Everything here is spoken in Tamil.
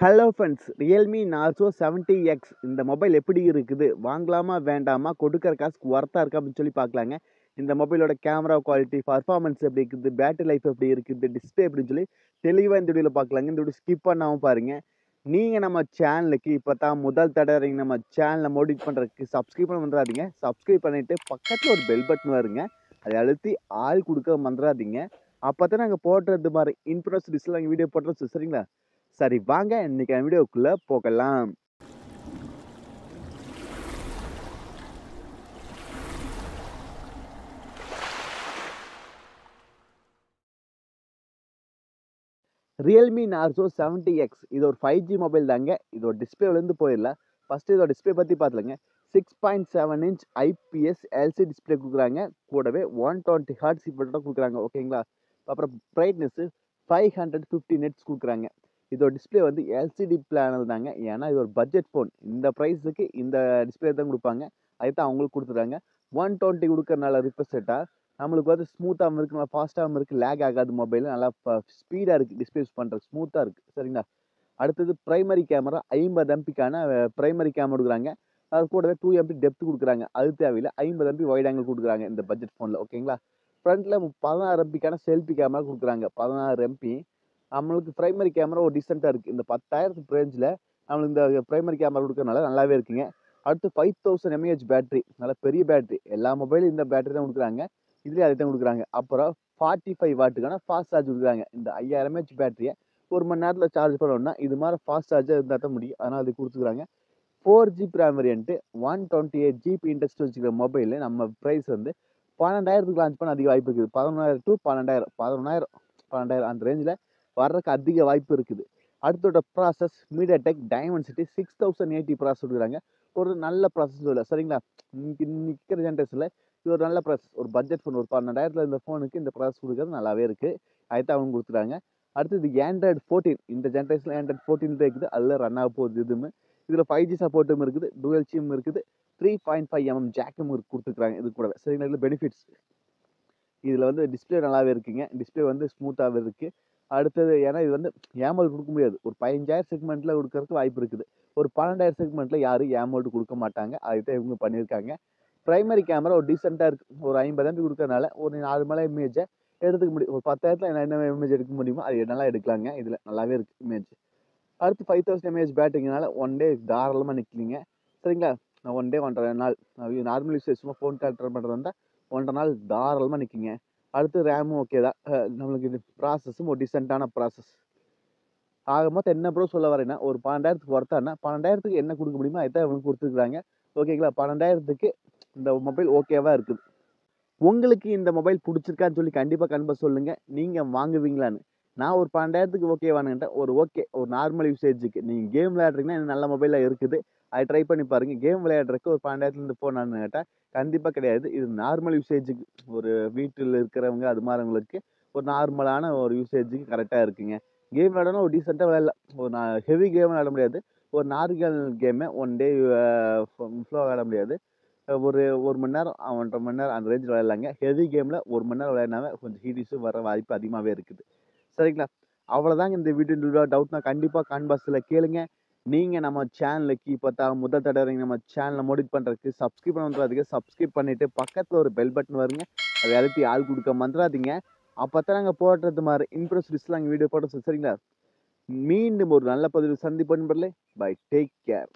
Hello friends, Realme Narzo 70X இந்த மொபைல் எப்படி இருக்குது? வாங்கலாமா வேண்டாமா? கொடுக்குற காசுக்கு ஒர்த்தா இருக்கா அப்படின்னு சொல்லி பார்க்கலாங்க. இந்த மொபைலோட கேமரா குவாலிட்டி, பர்ஃபார்மன்ஸ் எப்படி இருக்குது? பேட்டரி லைஃப் எப்படி இருக்குது? டிஸ்பிளே எப்படின்னு சொல்லி தெளிவா இந்த வீடியோல பார்க்கலாங்க. இந்த வீடியோ ஸ்கிப் பண்ணாம பாருங்க. நீங்க நம்ம சேனலுக்கு இப்போ தான் முதல் தடவை நம்ம சேனலை மோடிஃபை பண்ணுறதுக்கு சப்ஸ்கிரைப் பண்ண மறந்துடாதீங்க. சப்ஸ்கிரைப் பண்ணிட்டு பக்கத்தில் ஒரு பெல் பட்டன் வருங்க. அதை அழுத்தி ஆள் கொடுக்க மறந்துடாதீங்க. அப்போ தான் நாங்கள் போடுறது மாதிரி இன்ஃபர்மேஷன் டிஸ்ல நாங்கள் வீடியோ போடுறோம். சரிங்களா? சரி, வாங்க இன்னைக்கு வீடியோக்குள்ள போகலாம். ரியல்மி நார்சோ 70X இது ஒரு 5G மொபைல் தாங்க. இதோட டிஸ்பிளேலேருந்து போயிடலாம். ஃபர்ஸ்ட் இதோட டிஸ்பிளே பற்றி பார்த்துலங்க. 6.7 இன்ச் ஐபிஎஸ் எல்சி டிஸ்பிளே கொடுக்குறாங்க. கூடவே 120 ஹர்ட்ஸ் இப்போட கொடுக்குறாங்க. ஓகேங்களா? அப்புறம் பிரைட்னஸ் 550 நெட்ஸ் கொடுக்குறாங்க. இதோட டிஸ்பிளே வந்து எல்சிடி பேனல் தாங்க. ஏன்னா இது ஒரு பட்ஜெட் ஃபோன். இந்த ப்ரைஸுக்கு இந்த டிஸ்பிளே தான் கொடுப்பாங்க. அதை தான் அவங்களுக்கு கொடுத்துருக்காங்க. 120 கொடுக்கறனால ரிஃப்ரெஷ்ஷாக நம்மளுக்கு வந்து ஸ்மூத்தாகவும் இருக்குது, நல்லா ஃபாஸ்ட்டாகவும் இருக்குது, லேக் ஆகாது. மொபைல் நல்லா ஸ்பீடாக இருக்குது, டிஸ்பிளே யூஸ் பண்ணுறது ஸ்மூத்தாக இருக்குது. சரிங்களா? அடுத்தது பிரைமரி கேமரா 50 எம்பிக்கான பிரைமரி கேமரா கொடுக்குறாங்க. அது கூடவே 2 எம்பி டெப்த் கொடுக்குறாங்க. அது தேவையில்லை. 50 எம்பி வைட் ஆங்கிள் கொடுக்குறாங்க இந்த பட்ஜெட் ஃபோனில். ஓகேங்களா? ஃப்ரண்ட்டில் 16 எம்பிக்கான செல்ஃபி கேமரா கொடுக்குறாங்க. 16 எம்பி நம்மளுக்கு பிரைமரி கேமரா ஒரு டீசெண்டாக இருக்குது. இந்த 10,000 ரேஞ்சில் நம்மளுக்கு இந்த பிரைமரி கேமரா கொடுக்கறனால நல்லாவே இருக்குங்க. அடுத்து 5000 mAh பேட்டரி, நல்ல பெரிய பேட்டரி. எல்லா மொபைலும் இந்த பேட்டரி தான் கொடுக்குறாங்க. இதுலேயே அதை தான் கொடுக்குறாங்க. அப்புறம் 45 வாட்டுக்கான ஃபாஸ்ட் சார்ஜ் கொடுக்குறாங்க. இந்த 5000 mAh பேட்டரியை 1 மணி நேரத்தில் சார்ஜ் பண்ணணும்னா இது மாதிரி ஃபாஸ்ட் சார்ஜாக இருந்தால் தான் முடியும். அதனால் அது கொடுத்துருக்காங்க. 4GB RAM variant 128GB index வச்சுக்கிற மொபைலு நம்ம ப்ரைஸ் வந்து 12,000க்கு லான்ச் பண்ண அதிக வாய்ப்பு இருக்குது. 11,000 to 12,000 12,000 அந்த ரேஞ்சில் வர்றதுக்கு அதிக வாய்ப்பு இருக்குது. அடுத்தோட ப்ராசஸ் மீடியாடெக் டைமென்சிட்டி 6080 ப்ராசஸ் கொடுக்குறாங்க. ஒரு நல்ல ப்ராசஸ் இல்லை. சரிங்களா? இன்னைக்கு நிற்கிற ஜென்ரேஷனில் இது ஒரு நல்ல ப்ராசஸ். ஒரு பட்ஜெட் ஃபோன் ஒரு 12,000 இந்த ஃபோனுக்கு இந்த ப்ராசஸ் கொடுக்குறது நல்லாவே இருக்குது. அதுதான் அவங்க கொடுத்துறாங்க. அடுத்தது ஆண்ட்ராய்டு 14 இந்த ஜென்ரேஷனில் ஆண்ட்ராய்டு 14 தான் இருக்குது. அதில் ரன் ஆக போகுது. இதுவுமே இதில் 5G சப்போர்ட்டும் இருக்குது, டூயல் சிம் இருக்குது, 3.5mm ஜாக்கும் கொடுத்துருக்காங்க. இது கூட சரிங்களா? இதில் பெனிஃபிட்ஸ் இதில் வந்து டிஸ்பிளே நல்லாவே இருக்குங்க. டிஸ்பிளே வந்து ஸ்மூத்தாகவே இருக்குது. அடுத்தது ஏன்னா இது வந்து ஏமோல்டு கொடுக்க முடியாது. ஒரு 15,000 செக்மெண்ட்டில் கொடுக்கறதுக்கு வாய்ப்பு இருக்குது. ஒரு 12,000 செக்மெண்ட்டில் யாரும் ஏமோல்டு கொடுக்க மாட்டாங்க. அதுதான் இவங்க பண்ணியிருக்காங்க. பிரைமரி கேமரா ஒரு டீசெண்டாக இருக்குது. ஒரு 50 எம்பி கொடுக்கறனால ஒரு நார்மலாக இமேஜை எடுத்துக்க முடியும். ஒரு 10,000 என்ன இமேஜ் எடுக்க முடியுமோ அது நல்லா எடுக்கலாங்க. இதில் நல்லாவே இருக்குது இமேஜ். அடுத்து 5000 mAh பேட்டரிங்கனால ஒன் டே தாராளமாக நிற்கலிங்க. சரிங்களா? ஒன் டே 1.5 நாள் நார்மல் யூசேஜ் சும்மா ஃபோன் கால் பண்ணுறது வந்தால் 1.5 நாள் தாராளமாக நிற்குங்க. அடுத்து ரேமும் ஓகே தான். நம்மளுக்கு இது ப்ராசஸும் ஒரு டீசெண்டான ப்ராசஸ். ஆக மொத்தம் என்ன ப்ரோ சொல்ல வரேன்னா, ஒரு 12,000க்கு ஒர்த்தானா 12,000க்கு என்ன கொடுக்க முடியுமோ அதுதான் இவங்க கொடுத்துருக்காங்க. ஓகேங்களா? 12,000க்கு இந்த மொபைல் ஓகேவா இருக்குது. உங்களுக்கு இந்த மொபைல் பிடிச்சிருக்கான்னு சொல்லி கண்டிப்பாக சொல்லுங்கள். நீங்கள் வாங்குவீங்களான்னு. நான் ஒரு 12,000க்கு ஓகேவானுன்ட்டேன். ஒரு நார்மல் யூசேஜுக்கு நீங்கள் கேம் விளையாடுறீங்கன்னா இன்னும் நல்ல மொபைலாக இருக்குது. அதை ட்ரை பண்ணி பாருங்கள். கேம் விளையாடுறதுக்கு ஒரு 12,000 போனான்னு கேட்டால் கண்டிப்பாக கிடையாது. இது நார்மல் யூசேஜுக்கு ஒரு வீட்டில் இருக்கிறவங்க அது மாதிரிவங்களுக்கு ஒரு நார்மலான ஒரு யூசேஜுக்கு கரெக்டாக இருக்குங்க. கேம் விளையாடணும் ஒரு டீசெண்டாக விளையாடலாம். ஒரு ஹெவி கேம் விளையாட முடியாது. ஒரு நார்மல் கேமை ஒன் டே ஃபுல்லாக விளையாட முடியாது. ஒரு 1 மணி நேரம் 1.5 மணி நேரம் அந்த ரேஞ்சில் விளையாடலாங்க. ஹெவி கேமில் 1 மணி நேரம் விளையாடினாவே கொஞ்சம் ஹீட் இஷ்யூ வர வாய்ப்பு அதிகமாகவே இருக்குது. சரிங்களா? அவ்வளோதாங்க இந்த வீடியோ. டவுட்னா கண்டிப்பாக காமெண்ட் பாக்ஸில் கேளுங்க. நீங்கள் நம்ம சேனலுக்கு இப்போ தான் முதல் தடவை நம்ம சேனலை மோடிஃபை பண்ணுறதுக்கு சப்ஸ்கிரைப் பண்ண வந்துடாதீங்க. சப்ஸ்கிரைப் பண்ணிவிட்டு பக்கத்தில் ஒரு பெல் பட்டன் வருங்க. அதை அழுத்தி ஆள் கொடுக்க மறந்துடாதீங்க. அப்போ தான் நாங்கள் போடுறது மாதிரி இன்ட்ரெஸ்ட் லிஸ்ட்டில் நாங்கள் வீடியோ போடுறோம். சரிங்களா? மீண்டும் ஒரு நல்ல பதிவு சந்திப்போம் நண்பர்களே. Bye, take care.